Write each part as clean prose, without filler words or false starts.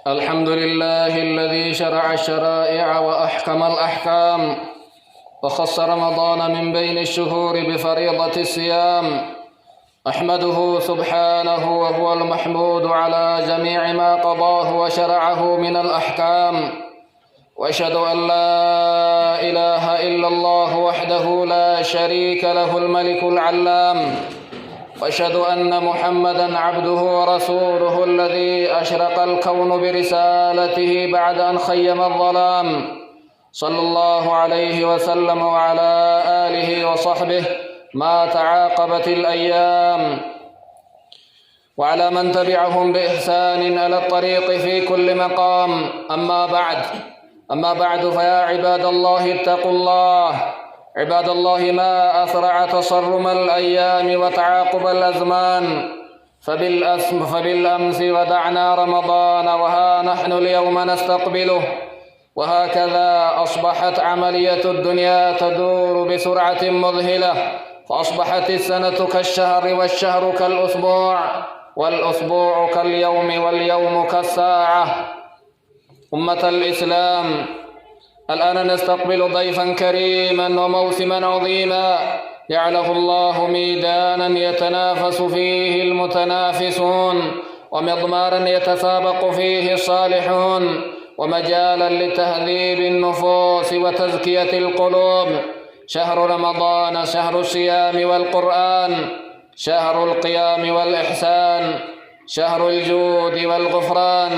الحمد لله الذي شرع الشرائع وأحكم الأحكام وخص رمضان من بين الشهور بفريضة الصيام. أحمده سبحانه وهو المحمود على جميع ما قضاه وشرعه من الأحكام، وأشهد أن لا إله إلا الله وحده لا شريك له الملك العلام، وأشهد أن محمدًا عبده ورسوله الذي أشرق الكون برسالته بعد أن خيم الظلام، صلى الله عليه وسلم وعلى آله وصحبه ما تعاقبت الأيام، وعلى من تبعهم بإحسان على الطريق في كل مقام. أما بعد فيا عباد الله اتقوا الله. عباد الله، ما أسرع تصرم الأيام وتعاقب الأزمان، فبالأمس ودعنا رمضان وها نحن اليوم نستقبله، وهكذا أصبحت عملية الدنيا تدور بسرعة مذهلة، فأصبحت السنة كالشهر والشهر كالأسبوع والأسبوع كاليوم واليوم كالساعة. أمة الإسلام، الآن نستقبل ضيفا كريما وموسما عظيما جعله الله ميدانا يتنافس فيه المتنافسون، ومضمارا يتسابق فيه الصالحون، ومجالا لتهذيب النفوس وتزكية القلوب. شهر رمضان شهر الصيام والقرآن، شهر القيام والإحسان، شهر الجود والغفران.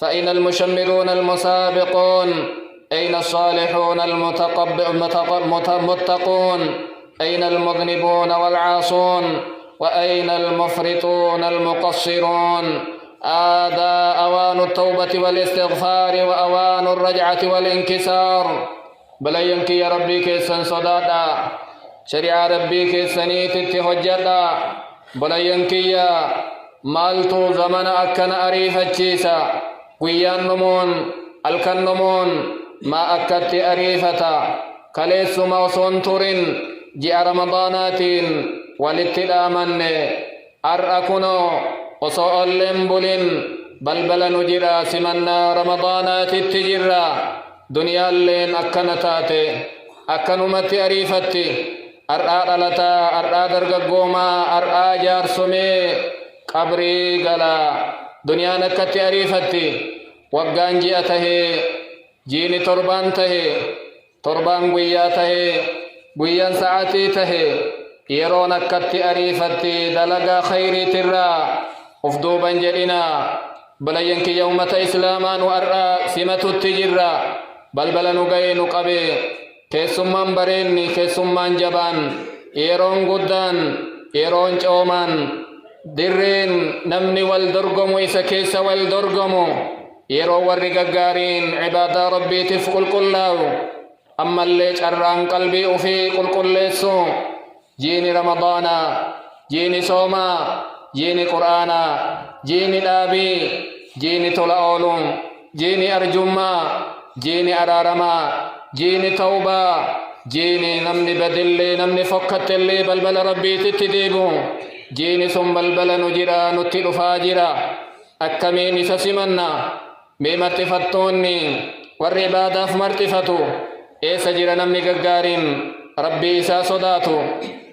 فأين المشمرون المسابقون؟ أين الصالحون المتقون؟ أين المذنبون والعاصون؟ وأين المفرطون المقصرون؟ هذا أوان التوبة والاستغفار وأوان الرجعة والانكسار. بلينك يا ربي كيسن صدادا، شريعة ربي كيسنيت اتهجدا. بلينك يا مالتو زمن أكن أريف الجيسا، ويان نمون الكن نمون ما أكدت أريفتا كليس موصون تورين جاء رمضاناتين ولتلامن أرأكنو وصو اللمبولين بلبل نجرا سمنا رمضانات التجرا دنيا اللين أكنتاتي أكنمت أريفتي أرآ لتا أرآ درقوما أرآ جارسمي قبري غلا دنيا نكت أريفتي وقان جئته جيني تربان تهي تربان قويا تهي قويا ساعتي تهي يرون أكت أريفتي دلقا خيري ترى افدوبا جلنا بلينك يومة إسلامان وأرى سمة التجرى بلبل نقين قبي كيسمان بريني كيسمان جبان يرون قدان يرون جومان درين نمني والدرقم ويسا كيس والدرقم يرو ورقاقارين عبادة ربي تفقل كلاو. أما اللي جران قلبي أفي قل كلسو جيني رمضانا جيني صوما جيني قرآنا جيني الآبي جيني طلعولم جيني أرجما جيني أرارما جيني توبة جيني نمني بدلي نمني فكت اللي بلبل ربي تتديبو جيني ثم بلبل نجرا نتلو فاجرا أكميني سسمنا بمرتفتوني والربادة فمرتفتو إيسا جرى نمني ققارين ربي إسا صداتو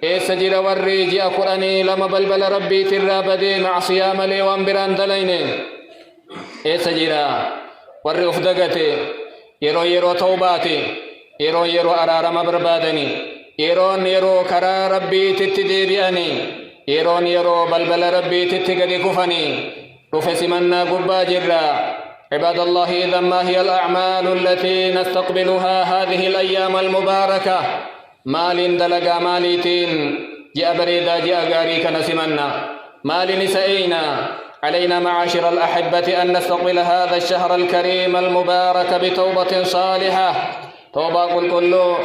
إيسا جرى والريجي أقراني لما بلبل ربي ترابدي مع صيام لي وانبران دليني إيسا جرى والري أفدقتي يرو توباتي يرو أرارم بربادني يرو كرا ربي تتدي بياني يرو بلبل ربي تتقدي كفني رفس منا قبا جرا. عباد الله، إذا ما هي الأعمال التي نستقبلها هذه الأيام المباركة؟ مال دلقا ماليتين جاء بريدا جاء قاريك نسمنا مال نسائنا. علينا معاشر الأحبة أن نستقبل هذا الشهر الكريم المبارك بتوبة صالحة، توبة كله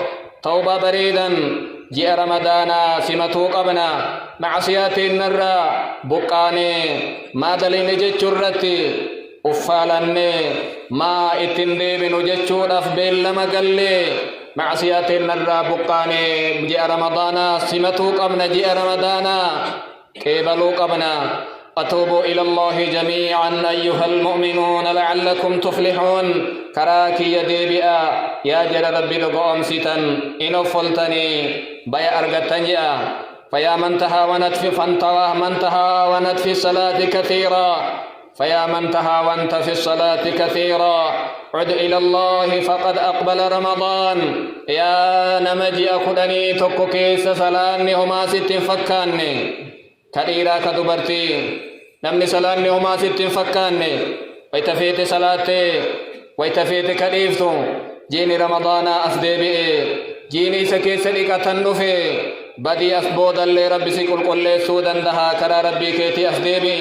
توبة بريدا. جاء رمضان سمتو قبنا معصيات النرى بقاني ما دلين جتشرتي أفالني ما اتندي بنو جتشورف بيلما قلي معصيات النرى بقاني. جاء رمضان سمتو قبنا جاء رمضان قبلوا قبنا وتوبوا إلى الله جميعا أيها المؤمنون لعلكم تفلحون كراكي يديبئا يا جل ربي لقوم ستن إنو فلتني بيا أرغتني فيا من تهاونت في فانتواه من تهاونت في الصلاة كثيرا فيا من تهاونت في الصلاة كثيرا عد إلى الله فقد أقبل رمضان يا نمجي أخذني تككيس سلاني هما ست فكاني كريرا كدبرتي نمني سلاني هما ست فكاني ويتفيت صلاتي ويتفيت كريفتو جيني رمضان أفديبئ جيني سكي سليكة تنفي بدي أسبود اللي ربي سيقول قل سودا دها كرا ربي كيتي أفديبئ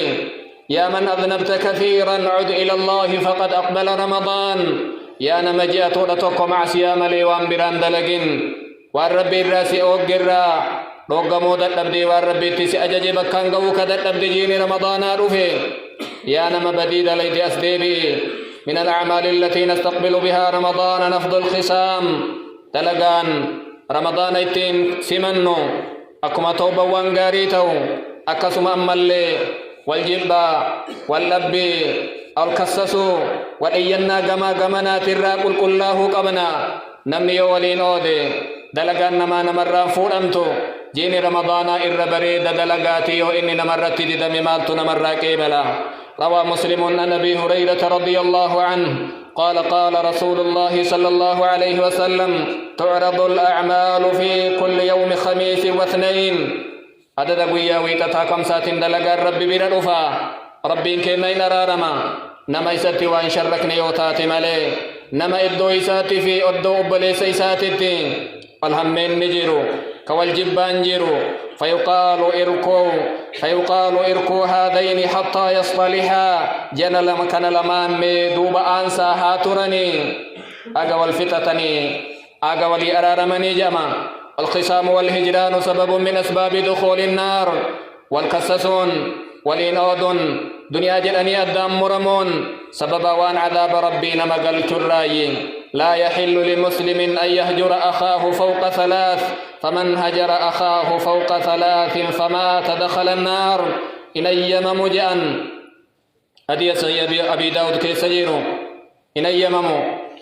يا من أذنبت كثيرا عد إلى الله فقد أقبل رمضان يا نمجي أطولتكم عسيام لي وانبران دلقين والربي الراسي أوقرا روغمو دتبدي والربي تسي أججي بكان قوك دتبدي جيني رمضان رفي يا نم بديد ليدي أسديبي من الأعمال التي نستقبل بها رمضان نفض الخصام دلقان رمضان ايتين سمنو أكما توبا وانقاريتو أكسم أمالي والجبا واللبي الكسسو والإينا قما قمنا تراقل كله قبنا نمي ولين أودي دلقان نما نمران فورمتو جيني رمضان إر بريد دلقاتي وإني نمرت دمي مالتو نمرا كيبلا روى مسلم عن أبي هريرة رضي الله عنه قال قال رسول الله صلى الله عليه وسلم تعرض الأعمال في كل يوم خميس واثنين عدد قويا ويتتاكم ساتين دلقان ربي بير رفا ربي كينا نرارما نما إساتي وان شركني يوتاتي مالي نما إدو إساتي في أدو أبليس إساتي الهمين نجيرو كوالجبان جيرو فيقال إركو هذين حتى يصطلحا جنل مكان لمان دوب أنسى هاترني أغا والفتتني أغا ولي أرارمني جمع الخصام والهجران سبب من أسباب دخول النار والكسسون والإنادون دنيا جلني أدام مرمون سبب وان عذاب ربي نمقل كراي لا يحل لمسلم أن يهجر أخاه فوق ثلاث فمن هجر أخاه فوق ثلاث فمات دخل النار إنيم مجأن هدي سيدي أبي داود كي سجيرو إنيم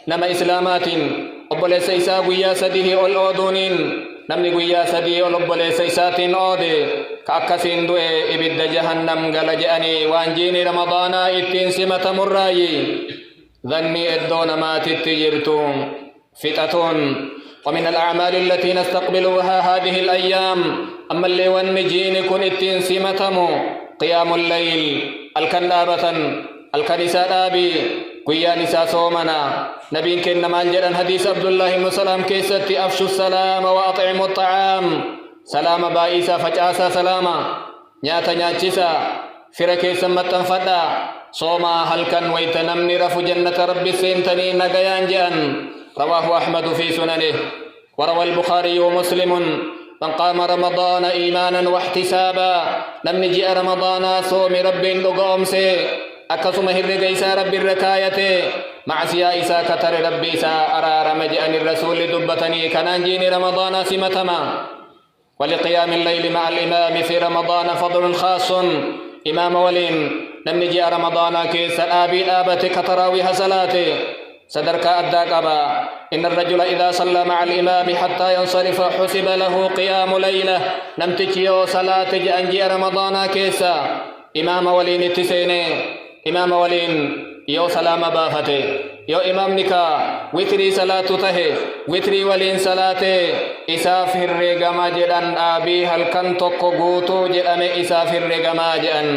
نما إسلامات أبولي سيسا قويا سديه الأودونين نمني قويا سديه الأبولي سيساتين أودي كأكسين دوئي إبد جهنم قلجأني وانجيني رمضان إتين سمة مراي ذني إدون ما تتجرتم فتاتون ومن الأعمال التي نستقبلها هذه الأيام أما اللي والنجين كن إتين سمتمو قيام الليل الكنابة الكنساء آبي قيا نساء صومنا نبي كن مانجرا حديث عبد الله بن سلام كيستي أفشوا السلام وأطعموا الطعام سلام بائسا فجاسا سلاما نياتا نياتشسا فركي سمتا فدا صوما هلكا ويتنمني رف جنة ربي سينتني نقيان جان رواه أحمد في سننه وروى البخاري ومسلم من قام رمضان إيمانا واحتسابا نمني جاء رمضان صوم ربي لقوم سي أكسم هرق إسا ربي الركاية مع سيا إسا كتر ربي إسا أرار مجأن الرسول دبتني كنانجيني رمضان سمتما ولقيام الليل مع الإمام في رمضان فضل خاص إمام ولين نمني جاء رمضان كيس آبي آبتك تراويها صلاته صدرك أداك أبا إن الرجل إذا صلى مع الإمام حتى ينصرف حسب له قيام ليلة نمتكيو صلاة جأنجي رمضان كيسا إمام ولين التسيني إمام ولين يو سلام بافته يو إمام نكا وتري صلاة تهي وتري ولين صلاة إسافر رقما جدن آبي هل كان تقوتو جدن إسافر رقما جدن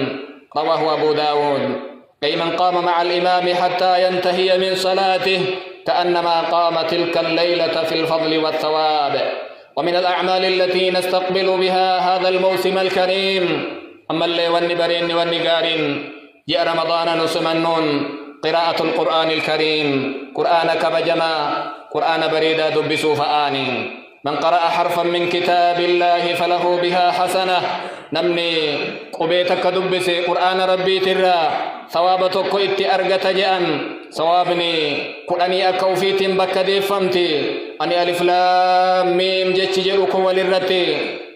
رواه أبو داود أي من قام مع الإمام حتى ينتهي من صلاته كأنما قام تلك الليلة في الفضل والثواب ومن الأعمال التي نستقبل بها هذا الموسم الكريم أما اللي والنبرين والنقارين جاء رمضان نسمنون قراءة القرآن الكريم قرآن كبجما قرآن بريدا دبسوا فآني من قرأ حرفا من كتاب الله فله بها حسنة نمني قبيتك دبسي قرآن ربي ترى ثوابتك إتي أرغت جأن ثوابني قرآني أكوفيت بك ديفمتي أني ألف لام ميم جتش جروك وللرتي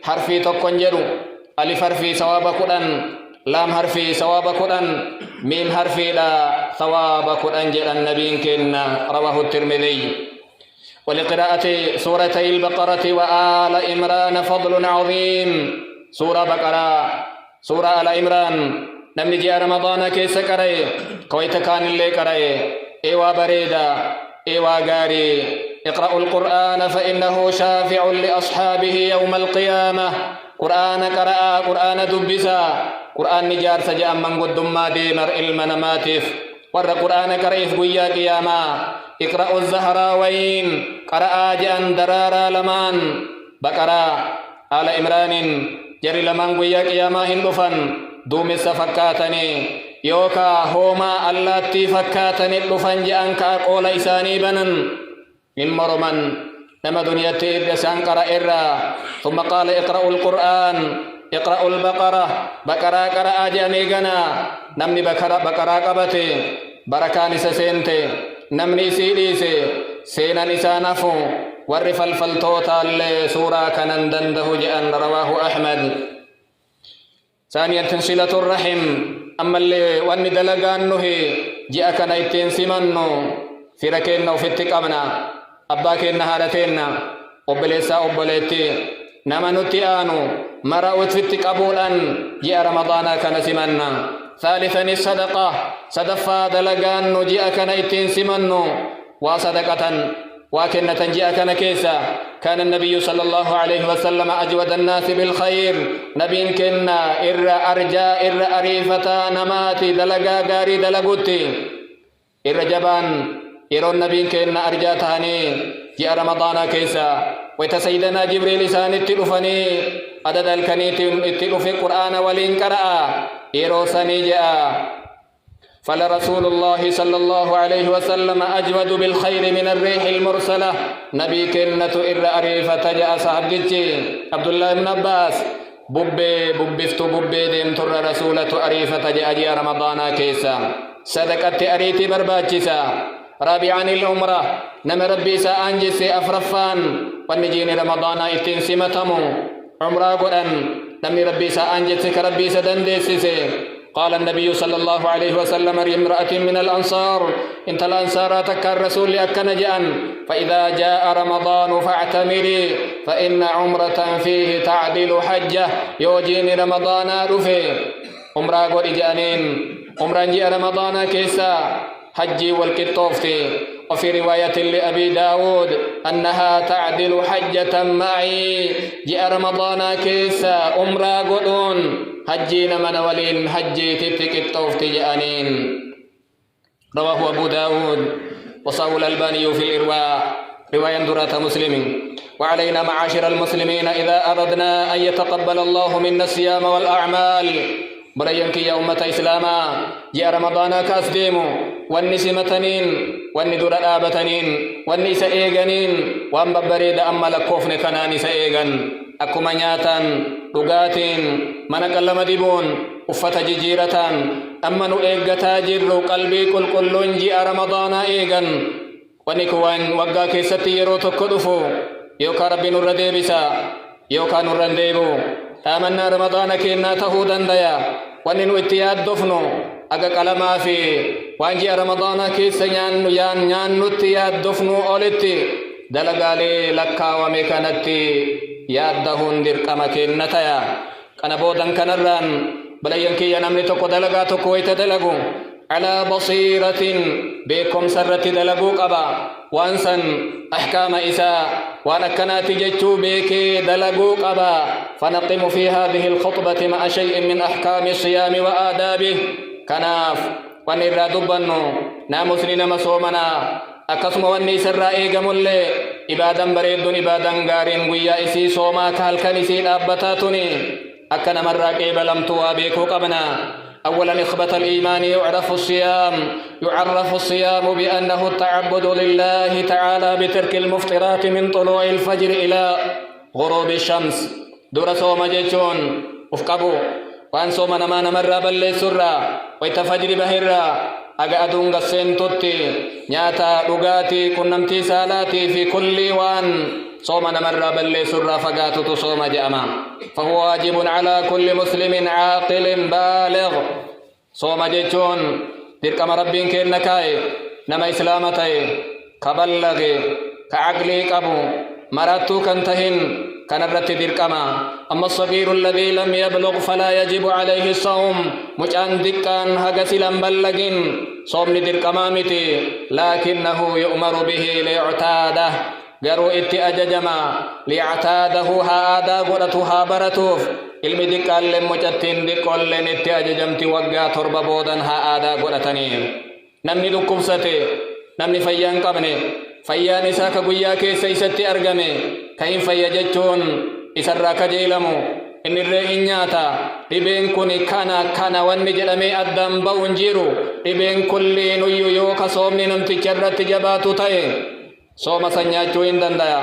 حرفي تكون جرو ألف حرفي ثواب قرآن لام حرفي ثواب قرآن ميم حرفي لا ثواب قرآن جل النبي كنا رواه الترمذي. ولقراءة سورتي البقرة وآل عمران فضل عظيم. سورة بقرة سورة آل عمران نمني جاء رمضان كيس كري كويت كان اللي كري إيوا بريدا إيوا غاري. اقرأوا القرآن فإنه شافع لأصحابه يوم القيامة. قرآن قرأ قرآن دبسا قرآن نجار سجأ من قدم ما ديمر علم ماتف ور قرآن قرئف قويا قياما. اقرأوا الزهراوين قرأ جأن درارا لمان بقرا آل عمران جري لمان قويا قياما هندفن دوم السفكاتني يوكا هوما اللاتي فكاتني لفن جأن كاقول إساني بنن من مرمن نما دنيا تير سانقرا إرا. ثم قال اقرأوا القرآن اقرأوا البقرة بقرة قرأ جاني غنا نمني بقرة قبتي بركان سسنتي نمني سيديسي سينا نسانفو ورف الفلتوتا اللي سورة كنندن ده جأن رواه أحمد. ثانيا صلة الرحم أما اللي واني دلقان نهي جاء كان ايتين سمنو في ركينا وفي التقامنا أباكينا هارتينا أبليسا أبليتي نما نتيانو مرأوت في التقابولا جاء رمضان كان سمنا. ثالثا الصدقة صدفا دلقان جاء كان ايتين سمنو وصدقة وكنة جاء كان كيسا. كان النبي صلى الله عليه وسلم أجود الناس بالخير. نبي كنا إر أرجا إر أريفتا نماتي دلقا غاري دلقوتي إر جبان إر النبي كنا أرجا تاني جاء رمضان كيسا. ويتسيدنا جبريل سان اتلفني عدد الكنيت اتلف القرآن ولينكرأ إيروسني جاء. فلرسول الله صلى الله عليه وسلم أجود بالخير من الريح المرسلة. نبي كنة إر أريفة جاء صحبتي عبد الله بن عباس ببفتو ديم تر رسولة أريفة جاء رمضان كيسا. صدقت أريتي برباچسا. رابعا العمرة نم ربي سأنجس أفرفان ونجين رمضان اتين سمتمو عمرة قرآن نم ربي سأنجس كربي سدندسسي. قال النبي صلى الله عليه وسلم لامرأة من الأنصار انت الأنصار تكا الرسول أكن جأن فإذا جاء رمضان فاعتمري فإن عمرة فيه تعدل حجة. يوجين رمضان رفي عمرة قرآن جأنين عمرة جاء رمضان كيسا حجي والكتوفتي. وفي رواية لأبي داود أنها تعدل حجة معي. جاء رمضان كيسا عمرة قدون حجين من ولين حجي تتكتوفتي جانين. رواه أبو داود وصححه الألباني في الإرواء رواية درة مسلم. وعلينا معاشر المسلمين إذا أردنا أن يتقبل الله منا الصيام والأعمال بريانك يا أمة إسلاما جاء رمضان كاسديمو واني سمتنين واني دور آبتنين واني سأيغنين وان ببريد أما لكوفن كناني سأيغن أكما نياتان رغاتين منك اللهم ديبون أفتا ججيرتان أما نؤيغتا جر قلبي كل جاء رمضان إيغن واني كوان وقا كيستي يرو تكدفو يوكا ربي نور ديبسا يوكا نور ديبو. آمنا رمضان كينا تهودا ديا وننو اتياد دفنو أقا قلما في وانجي رمضان كيسا نيان نتياد دفنو أولتي دلقالي لكا ومكانتي يادهون درقما كينا تيا كان بودا كنران بلين كي ينمري تكو دلقا تكو ويتدلقو على بصيرة بكم سرة دلقو قبا وانسا أحكام إساء وانا كانت جيتو بك دلقو قبا. فنقم في هذه الخطبة مع شيء من أحكام الصيام وآدابه كناف ونرى دبنو نامسلنا مسومنا أكسم واني سرائي قمولي إبادا بريد إبادا غارين ويا إسي صوما كالكنسي أبتاتني أكنا مراقب لم توابيكو قبنا. أولا إخبة الإيمان يعرف الصيام بأنه التعبد لله تعالى بترك المفطرات من طلوع الفجر إلى غروب الشمس. دور صوم جيشون أفقبوا وأن صوم نما نمر بل سرى ويتفجر بهرى أغا أدون غسين توتي نياتا لغاتي كنمتي سالاتي في كل وان صوم نمر بل سر فقات صوم جأما فهو واجب على كل مسلم عاقل بالغ صوم جيتون دركم ربين كنكاي نما إسلامتي كبلغ كعقلي قبو مراتو كنتهن كنرت دركما أما الصغير الذي لم يبلغ فلا يجب عليه الصوم مجان دكان هغسلا بلغين صوم دركما متي لكنه يؤمر به ليعتاده غرو اتي أججما ليعتاده هادا قرتها برتوف ilmi diqqaalleen mucattiin diqqoolleen itti ajajamti waggaa torba boodan haa aadaa godhatanii namni dhukkubsate namni fayyaa hin qabne fayyaan isaa ka guyyaa keessa isatti argame ka hin fayya jechuun isarraa kajeelamu innirree hin nyaata dhibeen kun kana wanni jedhamee addaan ba'u hin jiru dhibeen kulliin uyyuu yoo ka soomni namticha irratti jabaatu ta'e sooma san nyaachuu hin danda'a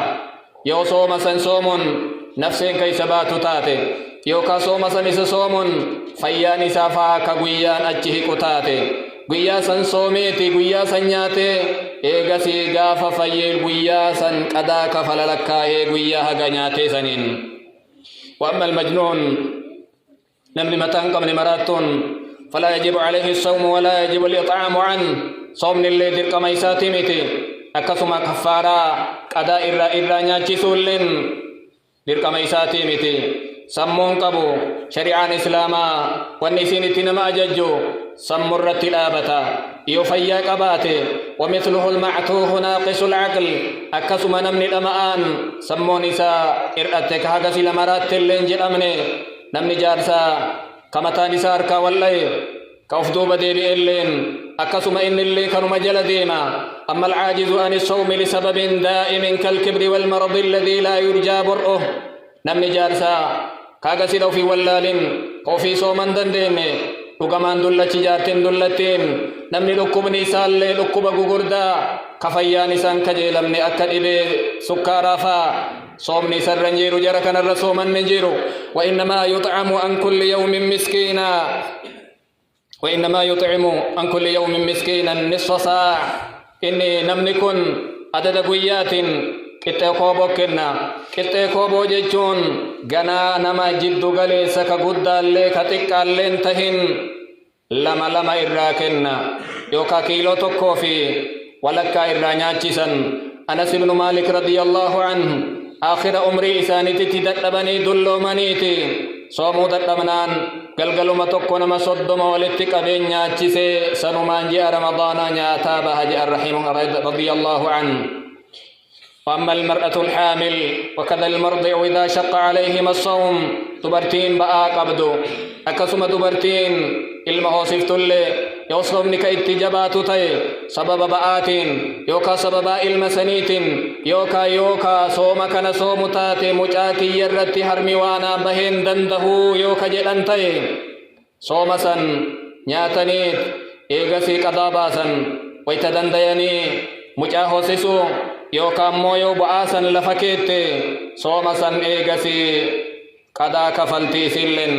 yoo sooma san soomuun nafseen keessa baatu taate yookaa sooma san isa soomuun fayyaan isaa faa ka guyyaan achi hiqu taate guyyaa san soomeeti guyyaa san nyaatee eegasii gaafa fayyee guyyaa san qadaa kafala lakkaa'ee guyyaa haga nyaatee saniin وأما المجنون نمني متان قمني مراتون فلا يجب عليه الصوم ولا يجب الإطعام عنه صوم اللي درك ميساتي متي أكسما كفارا قضاء إرى نياتي سولين درك ميساتي متي سمون قبو شريعان إسلاما والنسين تنما ججو سمر التلابة يفيا قباتي ومثله المعتوه ناقص العقل أكسما نمني الأمان سمون إساء إرأتك هكذا لمرات اللينجل أمني نمني جارسا كمتان إساركا والله كأفدوب ديبي اللين أكسما إن اللي كانوا مجل ديما أما العاجز عن الصوم لسبب دائم كالكبر والمرض الذي لا يرجى برؤه نمني جارسا كاغسي لو في ولالين كوفي صومن دنديمي dhugamaan dullachi jaartiin dullattiin namni dhukkubni isaallee dhukkuba gugurdaa kafayyaan isaan kajeelamne akka dhibee sukkaaraa faa soomni isarra hin jiru jara kanarra soomanni hin jiru وإنما يطعم عن كل يوم مسكينا نصف ساعة إني نمني كن عدد قيات qixxee kooboo kenna qixxee kooboo jechuun ganaa nama jiddu galeessa ka guddaallee ka xiqqaalleen tahin lama irraa kenna yookaa kiiloo tokkoo fi walakkaa irraa nyaachisan Anas ibnu Maalik radiyallahu anhu aakhira umrii isaaniititti dadhabanii dulloomaniiti soomuu dadhabnaan galgaluma tokko nama 30 walitti qabee nyaachisee sanumaan ji'a ramadaanaa nyaataa baha ji'an radiyallahu anhu وأما المرأة الحامل وكذا المرضع إذا شق عليهما الصوم تبرتين بقى قبضو أكسم تبرتين المهوصفت اللي يوصف نك اتجابات تي سبب بآتين يوكا سبب المسنيت يوكا صوم كان صوم تاتي مجاكي يرتي هرميوانا بهن دنده يوكا جلن تي صوم سن نياتنيت إيغسي قضاباسا ويتدنديني مجاهوسسو yookaan immoo yoo bu'aa san lafa keette sooma san eegasii qadaa kafaltii sillen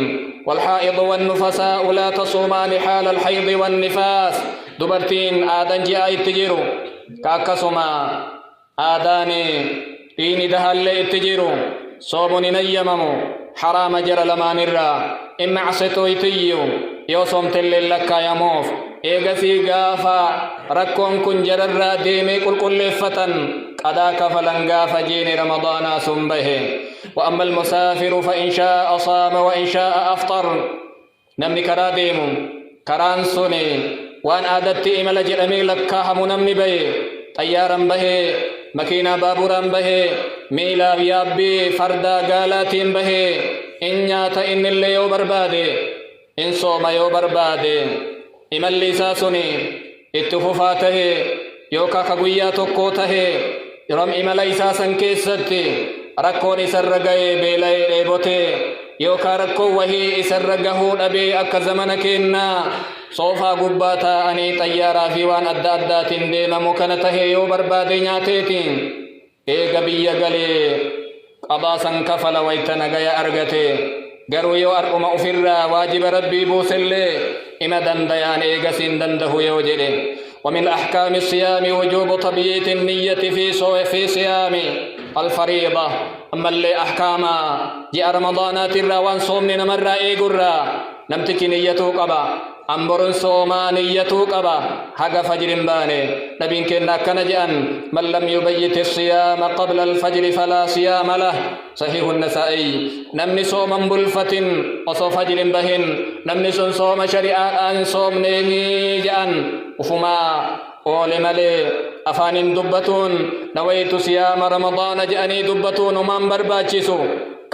والحائض والنفساء لا تصومان حال الحيض والنفاس دبرتين آدان جاء اتجيرو كاكسما آداني ديني دهال اتجيرو صومني نيممو حرام جر لمان الرا إما عصيتو يتيو يوصوم تلل لك يموف إيغسي غافا ركون كن جرر ديمي كل فتن قدا كفلن غافا جين رمضان سنبه وأما المسافر فإن شاء صام وإن شاء أفطر نمني كرا ديمو كران سوني وان آدت إمال جرمي لكاهم نمني به طيارا به مكينة بابورا به ميلا بيابي فردا غالاتين به إن نياتا إن اللي يو بربادي إن صوم يو بربادي إمالي ساسوني اتفوفاته يوكا كغويا توكوته يرم إمالي ساسن كيستي ركوني سرقاي بيلاي ريبوتي يوكا ركو وهي سرقه أبي أكا زمنكينا صوفا قباتا أني طيارا في وان أدادات ديما مكانته يو بربادي نياتيتين إيقا بيا قلي قضاسا كفل ويتنقيا أرغتي قروا يو أرقم أفرا واجب ربي بوسلي إما دنديان إيقسين دنده يوجلي ومن أحكام الصيام وجوب تبييت النية في صيام الفريضة أما اللي أحكاما جاء رمضانات الروان صومني نمر إيقرا نمتك نيتو قبا أمبرن صوما نيتو قبا حق فجر باني نبين كنا كنجأن من لم يبيت الصيام قبل الفجر فلا صيام له صحيح النسائي نمني صوما بلفة وصو فجر بهن نمني صوم شريعة أن صوم نيني جأن وفما أولي ملي أفان دبتون نويت صيام رمضان جأني دبتون ومن برباچسو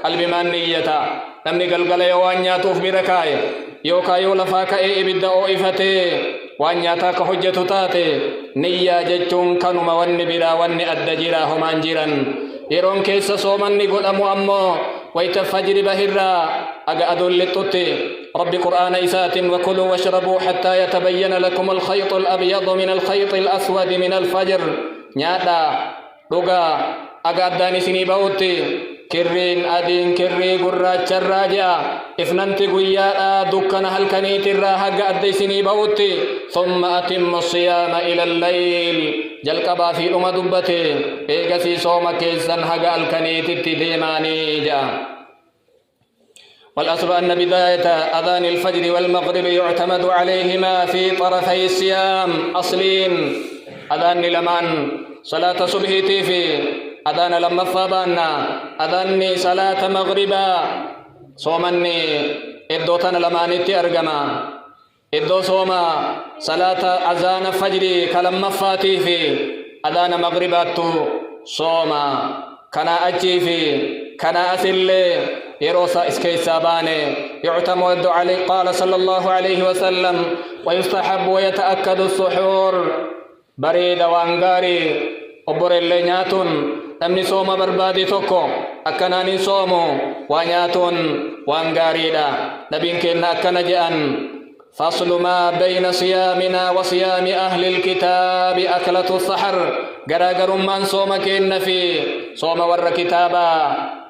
قلبي من نيتا نمني قلقل يوان ياتوف بركاي يوكا يولفا كأي إبدا أو إفتي وان ياتا كحجة تاتي نيا جتون كانوا وان بلا وان أدجرا همان جيران يرون كيس صومن نقول أمو ويتفجر بهرا أقا أدل للتوتي رب قرآن إسات وكلوا واشربوا حتى يتبين لكم الخيط الأبيض من الخيط الأسود من الفجر نياتا لغا أقا أداني سني باوتي كرين أدين كري قرات الراجع إفننتي قياء دكنا هلكنيت الراحق أدي سني باوتي ثم أتم الصيام إلى الليل جلقبا في دبتي إيقسي صوم كيسان حق هلكنيت التديماني جاء والأصل أن بداية أذان الفجر والمغرب يعتمد عليهما في طرفي الصيام أصلين أذان لمن صلاة صبح تيفي أذان لما فابانا أذاني صلاة مغربا صومني إدوتنا لما نتي أرقما إدو صوما صلاة أذان فجري كلما فاتي في أذان مغربات صوما كنا أجي في كنا أسلي يروسا إسكي ساباني يعتمد عليه قال صلى الله عليه وسلم ويستحب ويتأكد السحور بريد وانغاري أبور اللي نياتون نمني صوم بربادي توكو أكناني صومو وانياتون وانغاريدا نبين كنا أكنا جأن فصل ما بين صيامنا وصيام أهل الكتاب أكلة السحر غراغر من صوم كن في صوم ور كتابا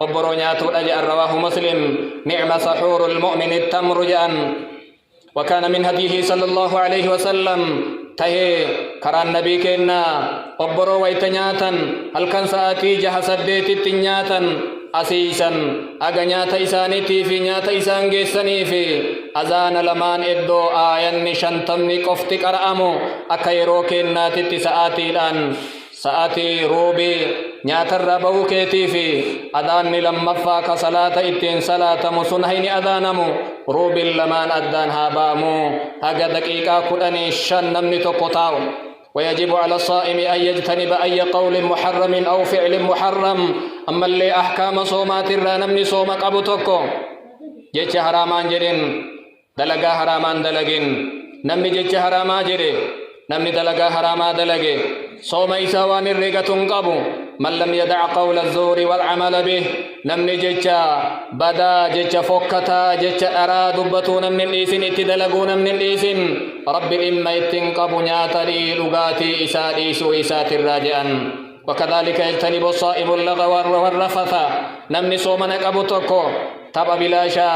أبرونيات أجأ رواه مسلم نعم سحور المؤمن التمر جأن وكان من هديه صلى الله عليه وسلم تهي كران نبي كنا أبرو ويتنياتا هل كان ساتي جهسدت التنياتا أسيسا أغنياتا إسانيتي في نياتا إسان جيساني في أزان لمان إدو آيان شنتمني كفتك أرأمو أكيرو كنا تتساعتي لان ساعتي روبي نياتا ربو كيتي في أدان لما فاك صلاة إتين صلاة مسنهين أدانمو روبي لمان أدان هابامو أغا دقيقة كدني شن نمني تقطاو ويجب على الصائم أن يجتنب أي قول محرم أو فعل محرم أما اللي أحكام صومات الرانمني صومك أبو توكو جيش حرامان جرين دلقا حرامان دلقين نمني جيش حراما جري نمني دلقا حراما دلقي صوم إساوان الرقة قبو من لم يدع قول الزور والعمل به نمني جيشا بدا جيشا فكتا جيشا أرادبتو نمني الإيسن اتدلقو نمني الإيسن رب الإما يتنقبو نياتري لغاتي إساديسو إسات الراجعان وكذلك يجتنب الصائم اللغو والرفث نمني صومنك أبو توكو تبا بلاشا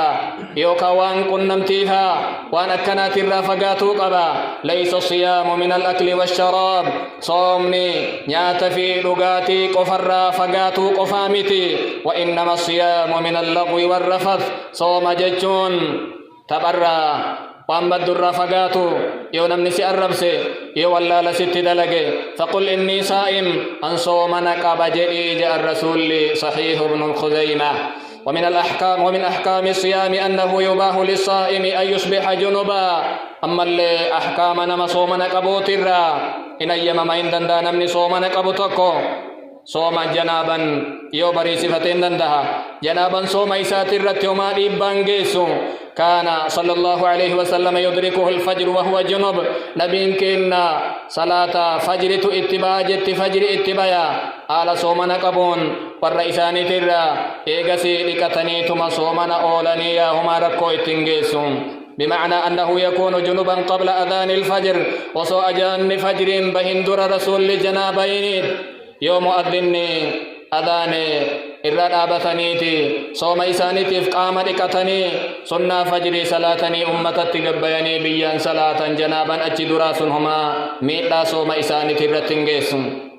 يوكا وان قنمتيها وان أكنات الرافقاتو قبا ليس الصيام من الأكل والشراب صومني نيات في لغاتي قفر رافقاتو قفامتي وإنما الصيام من اللغو والرفث صوم ججون تبرا وأمد الرافقاتو يو نمنسي الربسي يو والله لست دلقي فقل إني صائم أن صومنك بجئي جاء الرسول صحيح ابن خزيمة ومن أحكام الصيام أنه يباح للصائم أن يصبح جنبا أما اللي أحكام نما صومنا قبوترا إن أيما ما إندندا نمني صومنا قبوتكو صوما جنابا يو بري صفتين دندها جنابا صوما إساترت يوما إبانجيسو كان صلى الله عليه وسلم يدركه الفجر وهو جنب نبين كنا صلاة فجر اتباجت فجر اتبايا آل صومنا قبون والرئيساني ترى إيغسي لكتني تما صومنا أولاني يا هما ركو اتنجيسون بمعنى أنه يكون جنبا قبل أذان الفجر وصو أجان فجر بهندر رسول جنابين يوم أذني أذاني إراد آبثنيتي صوم إسانيتي قام لكتني سنة فجر صلاتني أمة تقبيني بيان صلاة جنابا أجدراس هما ميلا صوم إسانيتي رتنجيسون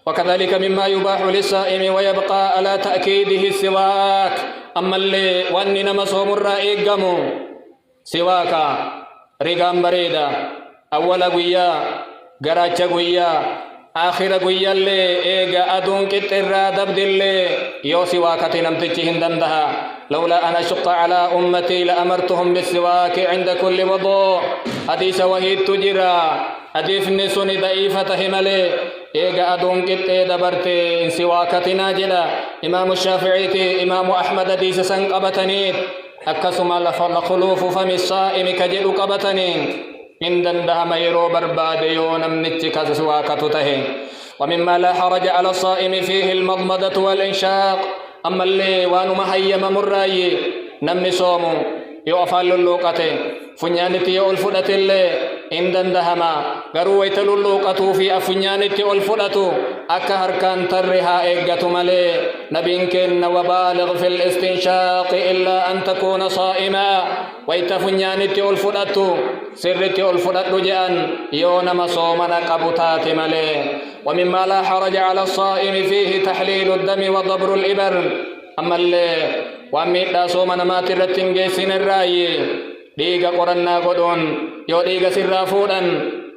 وكذلك مما يباح للصائم ويبقى على تأكيده السواك أما اللي وأننا مصوم الرائق قمو سواك رقام بريدة أول قوية قراتش قوية آخر قوية اللي إيقا أدون كتر دبد اللي يو سواكة نمتجهن دندها لولا أن أشق على أمتي لأمرتهم بالسواك عند كل وضوء حديث وهي تجرى حديث نسوني ضعيفة همالي إيقا أدون كتر دبرت سواكة ناجلة إمام الشافعي إمام أحمد حديث سنقبتني أكسم لخلوف فم الصائم كجل قبتني إن دندها ميرو برباد يونم نتك سواكة تهي ومما لا حرج على الصائم فيه المضمضة والإنشاق أما اللي وانو مهيم مراي نمني صومو يوفال اللوقة فنيانتي الفدة اللي إن دندهما قرويت اللوقة في أفنيانتي الفدة أكهر كان ترها إيقة ملي نبينكن وبالغ في الاستنشاق إلا أن تكون صائما ويتفنيانتي الفدة سرتي الفدة جأن يونم صومنا قبطات ملي ومما لا حرج على الصائم فيه تحليل الدم وضبر الإبر أما اللي وأميدا صومنا ما ترتنجي سن الرأي ديغا قرنا قدون يو ديغا سرافودا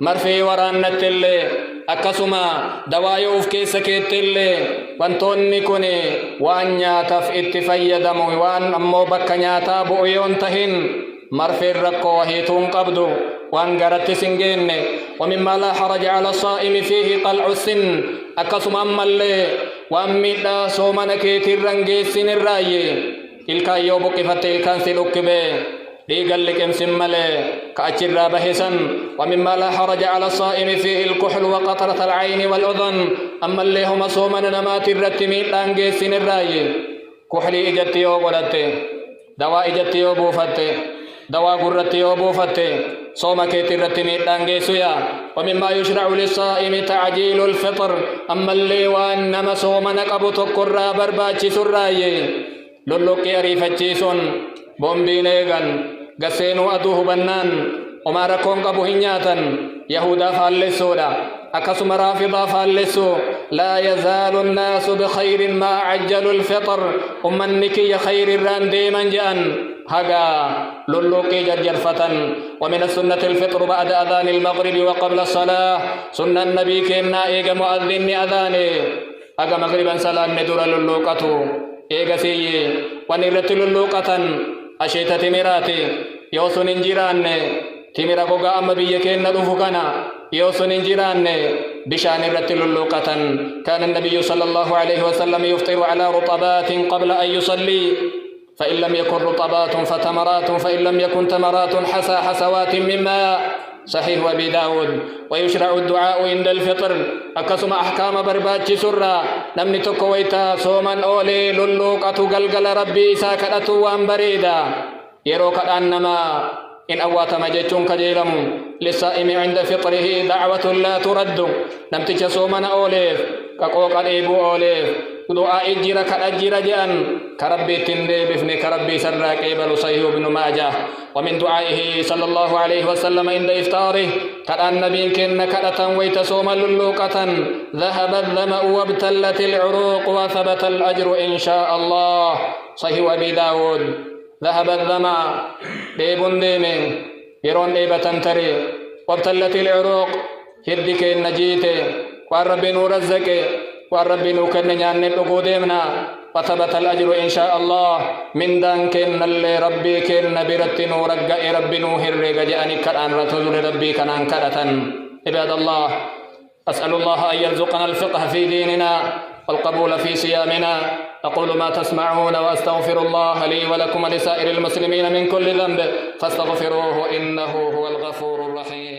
مرفي وران نتلي أكسما دوايو في سكيتلي وانتوني كوني وان نياتف اتفيدمو وان أمو بكا نياتا بؤيون تهن مرفي الرقو وهيتون قبدو وان قرت سنجين ومما لا حرج على الصائم فيه قلع السن أكسما أمالي وأميدا صومنا كيتر رنجي سن الرأي ilkaan yoo buqqifate ilkaan si dhukkibee dhiigan liqimsin malee ka'achirraa bahisan ومما لا حرج على الصائم فيه الكحل وقطرة العين والأذن أما اللي هم صومنا نمات الرتمين لانجي سن الراي كحلي إجتي وقلت دواء إجتي وبوفت دواء قرتي وبوفت صومك الرتمين لانجي سيا ومما يشرع للصائم تعجيل الفطر أما اللي وأنما صومنا قبط قرى برباتي سراي لولوكي أريفتشيسون بومبين إيغان غسينو أدوه بنان ومارا كون قبو هنياتا يهودا فالسودا أكسم رافضا فالسو لا يزال الناس بخير ما عجلوا الفطر أمنكي خير الران ديما جان هقا لولوكي جرجرفة ومن السنة الفطر بعد أذان المغرب وقبل الصلاة سنة النبي كينا إيغا مؤذن أذاني أغا مغربا سلام ندور لولوكتو إيغاسي ونرت اللوقة أشيت تمراتي يوسن انجران تمرا بوغا أما بيكين ندفقنا يوسن انجران بشان رت اللوقة كان النبي صلى الله عليه وسلم يفطر على رطبات قبل أن يصلي فإن لم يكن رطبات فتمرات فإن لم يكن تمرات حسى حسوات مما صحيح أبي داود ويشرع الدعاء عند الفطر أكسم أحكام برباتي سرا نمني تكويتا صوما أولي للوقة قلقل ربي ساكدة وان بريدا يروك أنما إن أوات مجتون كجيلم للصائم عند فطره دعوة لا ترد نمتج صوما أولي كقوق الإيبو أولي دعاء الجيرة كالأجيرة جأن كربي تندي بفني كربي سراك إبل صحيح بن ماجه ومن دعائه صلى الله عليه وسلم عند إفطاره كأن نبي كن كأتا ويتصوم للوقة ذهب الظمأ وابتلت العروق وثبت الأجر إن شاء الله صحيح أبي داود ذهب الظمأ ديب ديمين يرون ديبة تري وابتلت العروق هدك النجيت والرب نور الزكي والرب نوكن نيان دغودمنا وثبت الاجر ان شاء الله من دانكن اللي ربي كن برت نورغ ربي نوهر رجاني كان رتول ربي كان كدتن عباد الله اسال الله ان يرزقنا الفقه في ديننا والقبول في صيامنا اقول ما تسمعون واستغفر الله لي ولكم ولسائر المسلمين من كل ذنب فاستغفروه انه هو الغفور الرحيم